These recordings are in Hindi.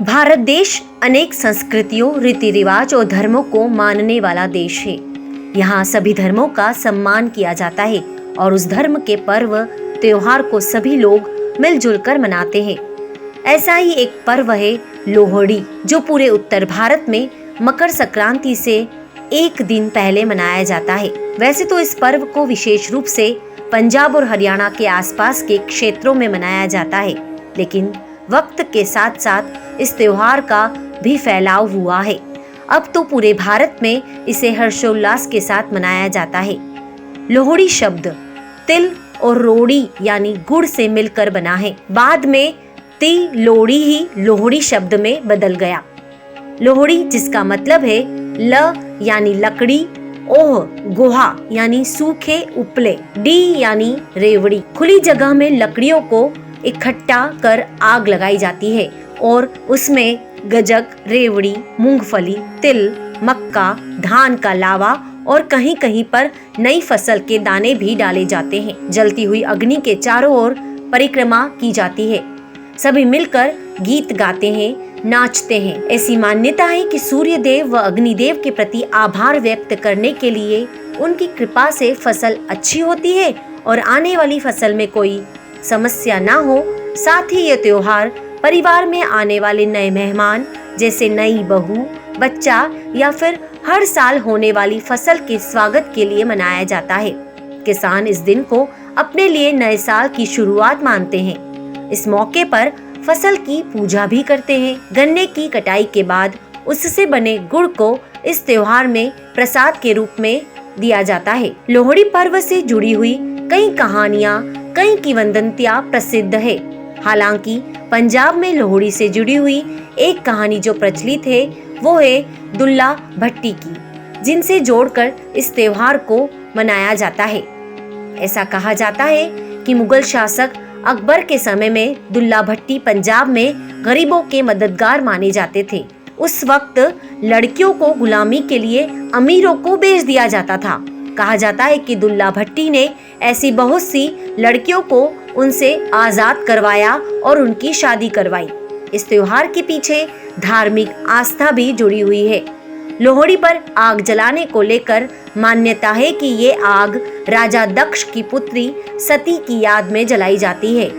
भारत देश अनेक संस्कृतियों, रीति रिवाज और धर्मों को मानने वाला देश है। यहाँ सभी धर्मों का सम्मान किया जाता है और उस धर्म के पर्व त्योहार को सभी लोग मिलजुल कर मनाते हैं। ऐसा ही एक पर्व है लोहड़ी, जो पूरे उत्तर भारत में मकर संक्रांति से एक दिन पहले मनाया जाता है। वैसे तो इस पर्व को विशेष रूप से पंजाब और हरियाणा के आसपास के क्षेत्रों में मनाया जाता है, लेकिन वक्त के साथ साथ इस त्योहार का भी फैलाव हुआ है। अब तो पूरे भारत में इसे हर्षोल्लास के साथ मनाया जाता है। लोहड़ी शब्द तिल और रोड़ी यानी गुड़ से मिलकर बना है। बाद में ती लोड़ी ही लोहड़ी शब्द में बदल गया। लोहड़ी जिसका मतलब है ल यानी लकड़ी, ओह गोहा यानी सूखे उपले, डी यानी रेवड़ी। खुली जगह में लकड़ियों को इकट्ठा कर आग लगाई जाती है और उसमें गजक, रेवड़ी, मूंगफली, तिल, मक्का, धान का लावा और कहीं कहीं पर नई फसल के दाने भी डाले जाते हैं। जलती हुई अग्नि के चारों ओर परिक्रमा की जाती है। सभी मिलकर गीत गाते हैं, नाचते हैं। ऐसी मान्यता है कि सूर्य देव व अग्निदेव के प्रति आभार व्यक्त करने के लिए उनकी कृपा से फसल अच्छी होती है और आने वाली फसल में कोई समस्या ना हो। साथ ही ये त्योहार परिवार में आने वाले नए मेहमान जैसे नई बहू, बच्चा या फिर हर साल होने वाली फसल के स्वागत के लिए मनाया जाता है। किसान इस दिन को अपने लिए नए साल की शुरुआत मानते हैं। इस मौके पर फसल की पूजा भी करते हैं। गन्ने की कटाई के बाद उससे बने गुड़ को इस त्योहार में प्रसाद के रूप में दिया जाता है। लोहड़ी पर्व से जुड़ी हुई कई कहानियाँ, कई किंवदंतियाँ प्रसिद्ध है। हालांकि पंजाब में लोहड़ी से जुड़ी हुई एक कहानी जो प्रचलित है वो है दुल्ला भट्टी की, जिनसे जोड़कर इस त्योहार को मनाया जाता है। ऐसा कहा जाता है कि मुगल शासक अकबर के समय में दुल्ला भट्टी पंजाब में गरीबों के मददगार माने जाते थे। उस वक्त लड़कियों को गुलामी के लिए अमीरों को बेच दिया जाता था। कहा जाता है कि दुल्ला भट्टी ने ऐसी बहुत सी लड़कियों को उनसे आजाद करवाया और उनकी शादी करवाई। इस त्योहार के पीछे धार्मिक आस्था भी जुड़ी हुई है। लोहड़ी पर आग जलाने को लेकर मान्यता है कि ये आग राजा दक्ष की पुत्री सती की याद में जलाई जाती है।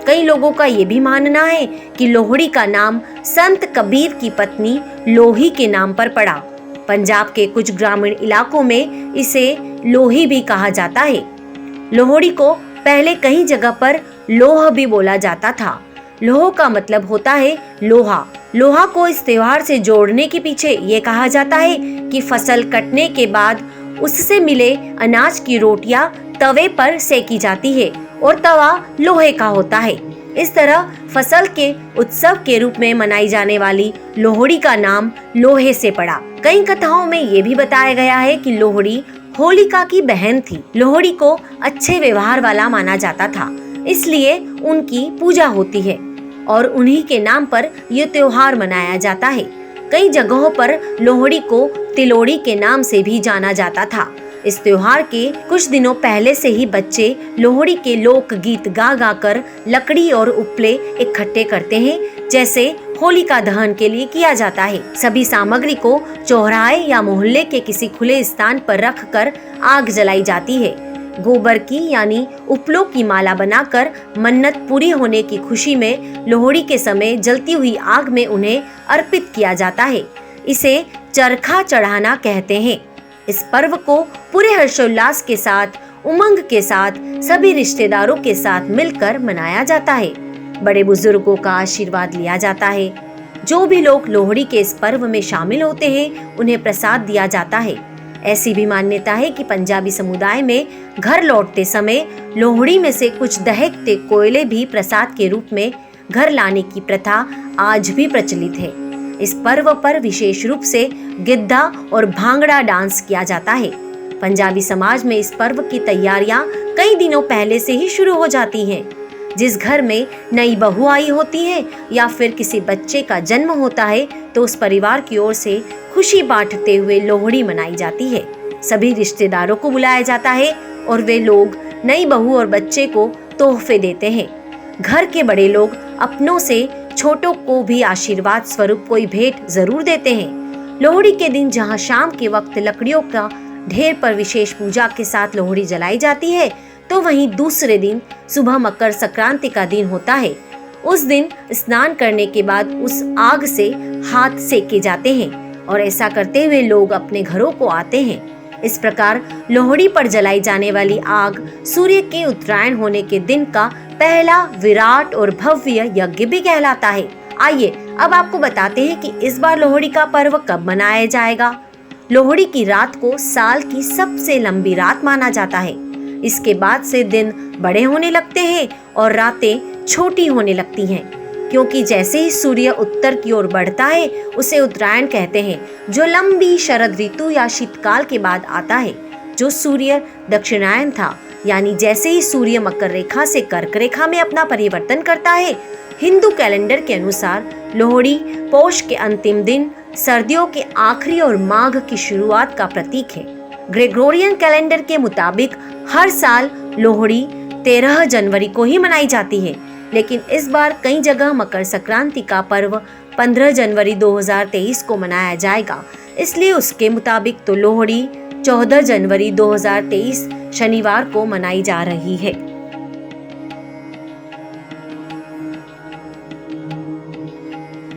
कई लोगों का ये भी मानना है कि लोहड़ी का नाम संत कबीर की पत्नी लोही के नाम पर पड़ा। पंजाब के कुछ ग्रामीण इलाकों में इसे लोही भी कहा जाता है। लोहड़ी को पहले कई जगह पर लोह भी बोला जाता था। लोह का मतलब होता है लोहा। लोहा को इस त्योहार से जोड़ने के पीछे ये कहा जाता है कि फसल कटने के बाद उससे मिले अनाज की रोटियां तवे पर सेकी जाती है और तवा लोहे का होता है। इस तरह फसल के उत्सव के रूप में मनाई जाने वाली लोहड़ी का नाम लोहे से पड़ा। कई कथाओं में ये भी बताया गया है कि लोहड़ी होलिका की बहन थी। लोहड़ी को अच्छे व्यवहार वाला माना जाता था, इसलिए उनकी पूजा होती है और उन्हीं के नाम पर यह त्योहार मनाया जाता है। कई जगहों पर लोहड़ी को तिलोड़ी के नाम से भी जाना जाता था। इस त्योहार के कुछ दिनों पहले से ही बच्चे लोहड़ी के लोक गीत गा गा कर लकड़ी और उपले इकट्ठे करते हैं, जैसे होलिका दहन के लिए किया जाता है। सभी सामग्री को चौराहे या मोहल्ले के किसी खुले स्थान पर रख कर आग जलाई जाती है। गोबर की यानी उपलों की माला बनाकर मन्नत पूरी होने की खुशी में लोहड़ी के समय जलती हुई आग में उन्हें अर्पित किया जाता है। इसे चरखा चढ़ाना कहते हैं। इस पर्व को पूरे हर्षोल्लास के साथ, उमंग के साथ, सभी रिश्तेदारों के साथ मिलकर मनाया जाता है। बड़े बुजुर्गों का आशीर्वाद लिया जाता है। जो भी लोग लोहड़ी के इस पर्व में शामिल होते हैं उन्हें प्रसाद दिया जाता है। ऐसी भी मान्यता है कि पंजाबी समुदाय में घर लौटते समय लोहड़ी में से कुछ दहकते कोयले भी प्रसाद के रूप में घर लाने की प्रथा आज भी प्रचलित है। इस पर्व पर विशेष रूप से गिद्धा और भांगड़ा डांस किया जाता है। पंजाबी समाज में इस पर्व की तैयारियां कई दिनों पहले से ही शुरू हो जाती हैं। जिस घर में नई बहू आई होती है या फिर किसी बच्चे का जन्म होता है तो उस परिवार की ओर से खुशी बांटते हुए लोहड़ी मनाई जाती है। सभी रिश्तेदारों को बुलाया जाता है और वे लोग नई बहू और बच्चे को तोहफे देते हैं। घर के बड़े लोग अपनों से छोटों को भी आशीर्वाद स्वरूप कोई भेंट जरूर देते हैं। लोहड़ी के दिन जहां शाम के वक्त लकड़ियों का ढेर पर विशेष पूजा के साथ लोहड़ी जलाई जाती है, तो वहीं दूसरे दिन सुबह मकर संक्रांति का दिन होता है। उस दिन स्नान करने के बाद उस आग से हाथ सेके जाते हैं और ऐसा करते हुए लोग अपने घरों को आते हैं। इस प्रकार लोहड़ी पर जलाई जाने वाली आग सूर्य के उत्तरायण होने के दिन का पहला विराट और भव्य यज्ञ भी कहलाता है। आइए अब आपको बताते हैं कि इस बार लोहड़ी का पर्व कब मनाया जाएगा। लोहड़ी की रात को साल की सबसे लंबी रात माना जाता है। इसके बाद से दिन बड़े होने लगते हैं और रातें छोटी होने लगती हैं, क्योंकि जैसे ही सूर्य उत्तर की ओर बढ़ता है उसे उत्तरायण कहते हैं, जो लंबी शरद ऋतु या शीतकाल के बाद आता है। जो सूर्य दक्षिणायन था, यानी जैसे ही सूर्य मकर रेखा से कर्क रेखा में अपना परिवर्तन करता है, हिंदू कैलेंडर के अनुसार लोहड़ी पौष के अंतिम दिन, सर्दियों के आखिरी और माघ की शुरुआत का प्रतीक है। ग्रेगोरियन कैलेंडर के मुताबिक हर साल लोहड़ी 13 जनवरी को ही मनाई जाती है, लेकिन इस बार कई जगह मकर संक्रांति का पर्व 15 जनवरी 2023 को मनाया जाएगा। इसलिए उसके मुताबिक तो लोहड़ी 14 जनवरी 2023 शनिवार को मनाई जा रही है।